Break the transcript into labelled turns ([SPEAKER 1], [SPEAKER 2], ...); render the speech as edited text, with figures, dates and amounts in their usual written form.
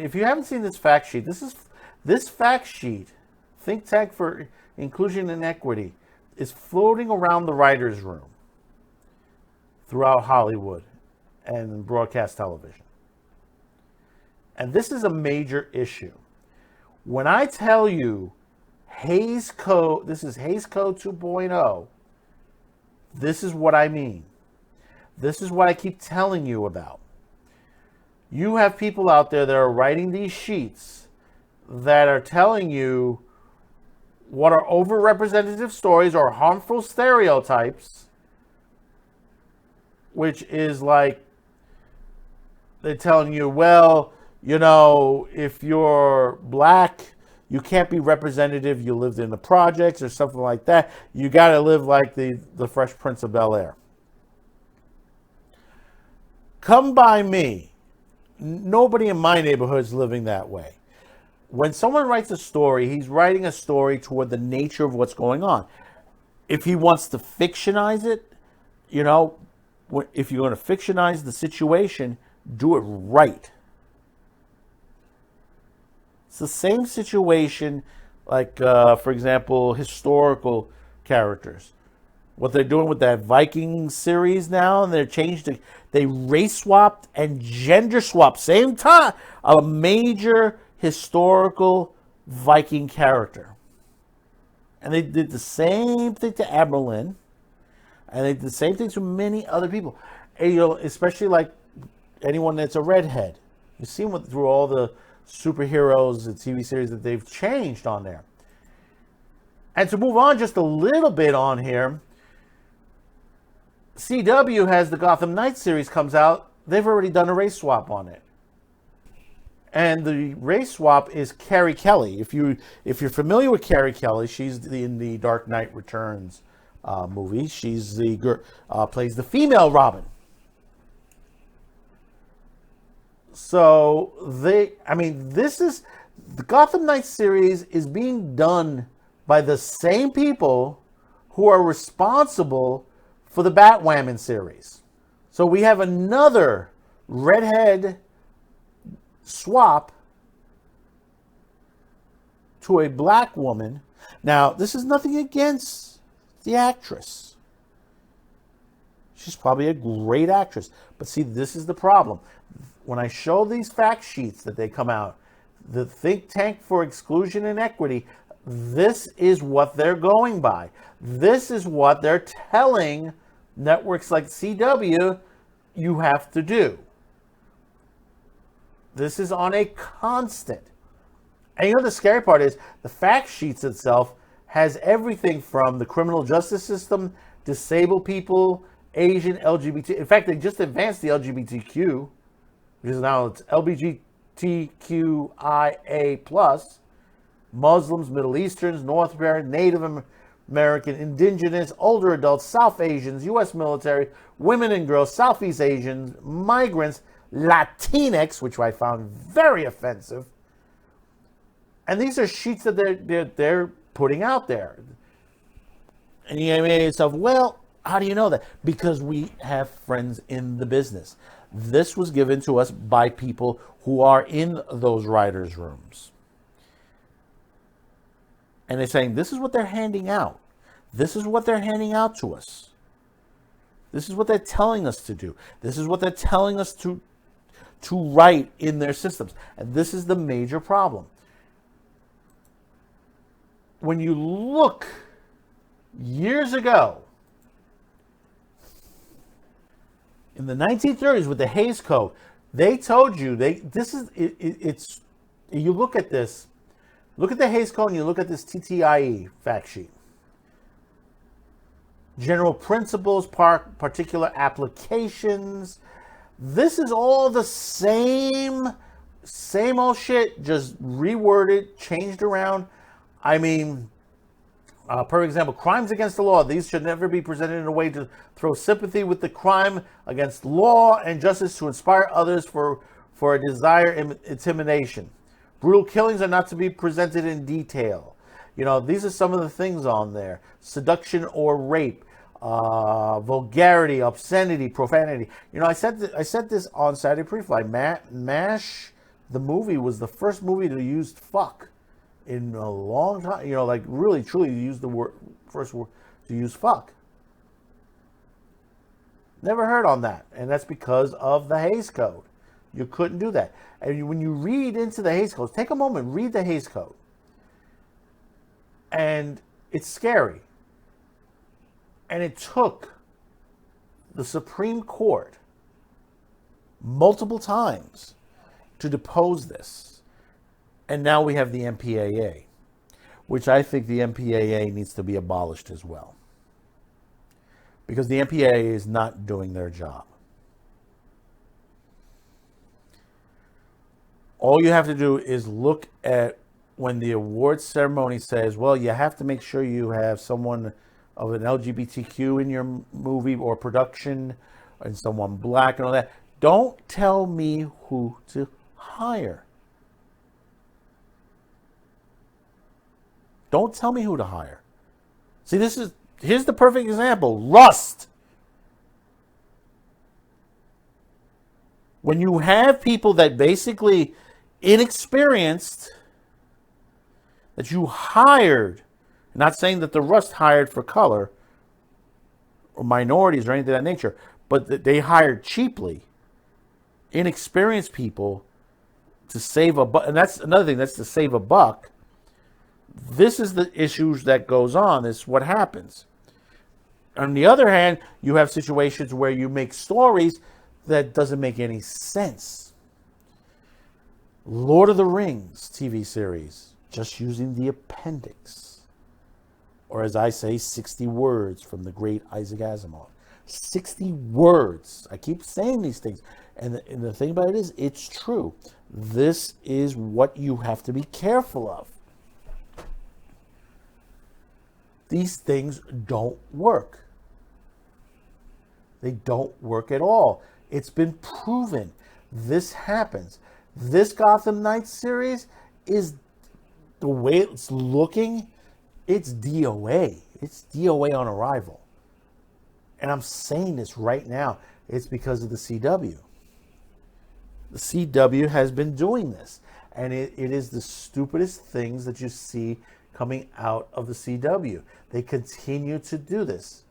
[SPEAKER 1] if you haven't seen this fact sheet, this fact sheet, Think Tank for Inclusion and Equity, is floating around the writers' room throughout Hollywood and broadcast television. And this is a major issue. When I tell you Hays Code, this is Hays Code 2.0, this is what I mean. This is what I keep telling you about. You have people out there that are writing these sheets that are telling you what are overrepresentative stories or harmful stereotypes, which is like they're telling you, well, you know, if you're black, you can't be representative. You lived in the projects or something like that. You got to live like the Fresh Prince of Bel-Air. Come by me. Nobody in my neighborhood is living that way. When someone writes a story, he's writing a story toward the nature of what's going on. If he wants to fictionize it, you know, if you're going to fictionize the situation, do it right. It's the same situation, like, for example, historical characters. What they're doing with that Viking series now, and they race swapped and gender swapped, same time, a major historical Viking character. And they did the same thing to Aberlin, and they did the same thing to many other people. And, you know, especially like anyone that's a redhead. You've seen through all the superheroes and TV series that they've changed on there. And to move on just a little bit on here, CW has the Gotham Knights series comes out. They've already done a race swap on it. And the race swap is Carrie Kelley. If you're familiar with Carrie Kelley, she's in the Dark Knight Returns movie. She's plays the female Robin. So this is the Gotham Knights series is being done by the same people who are responsible for the Batwoman series. So we have another redhead swap to a black woman. Now, this is nothing against the actress. She's probably a great actress. But see, this is the problem. When I show these fact sheets that they come out, the Think Tank for Exclusion and Equity, this is what they're going by. This is what they're telling networks like CW you have to do. This is on a constant. And you know the scary part is the fact sheets itself has everything from the criminal justice system, disabled people, Asian, LGBT. In fact, they just advanced the LGBTQ, which is now it's LGBTQIA+, Muslims, Middle Easterns, North American, Native American, Indigenous, older adults, South Asians, U.S. military, women and girls, Southeast Asians, migrants, Latinx, which I found very offensive. And these are sheets that they're putting out there. And you may say to yourself, well, how do you know that? Because we have friends in the business. This was given to us by people who are in those writers' rooms. And they're saying, this is what they're handing out. This is what they're handing out to us. This is what they're telling us to do. This is what they're telling us to write in their systems. And this is the major problem. When you look years ago, in the 1930s with the Hays Code, they told you, you look at this, look at the Hays Code and you look at this TTIE fact sheet. General principles, particular applications. This is all the same old shit, just reworded, changed around. I mean, for example, crimes against the law. These should never be presented in a way to throw sympathy with the crime against law and justice to inspire others for a desire intimidation. Brutal killings are not to be presented in detail. You know, these are some of the things on there. Seduction or rape, vulgarity, obscenity, profanity. You know, I said this on Saturday Pre-Flight. MASH the movie was the first movie to use fuck in a long time. You know, like really, truly use the word, first word to use fuck. Never heard on that. And that's because of the Hays Code. You couldn't do that. And when you read into the Hays Code, take a moment, read the Hays Code. And it's scary. And it took the Supreme Court multiple times to depose this. And now we have the MPAA, which I think the MPAA needs to be abolished as well. Because the MPAA is not doing their job. All you have to do is look at when the awards ceremony says, well, you have to make sure you have someone of an LGBTQ in your movie or production and someone black and all that. Don't tell me who to hire. Don't tell me who to hire. See, here's the perfect example. Rust. When you have people that basically inexperienced, that you hired, not saying that the Rust hired for color or minorities or anything of that nature, but that they hired cheaply inexperienced people to save a buck. And that's another thing, that's to save a buck. This is the issues that goes on. This is what happens. On the other hand, you have situations where you make stories that doesn't make any sense. Lord of the Rings TV series, just using the appendix. Or as I say, 60 words from the great Isaac Asimov. 60 words. I keep saying these things. And the thing about it is, it's true. This is what you have to be careful of. These things don't work. They don't work at all. It's been proven. This happens. This Gotham Knights series is the way it's looking. It's DOA. It's DOA on arrival. And I'm saying this right now. It's because of the CW. The CW has been doing this. And it is the stupidest things that you see coming out of the CW. They continue to do this.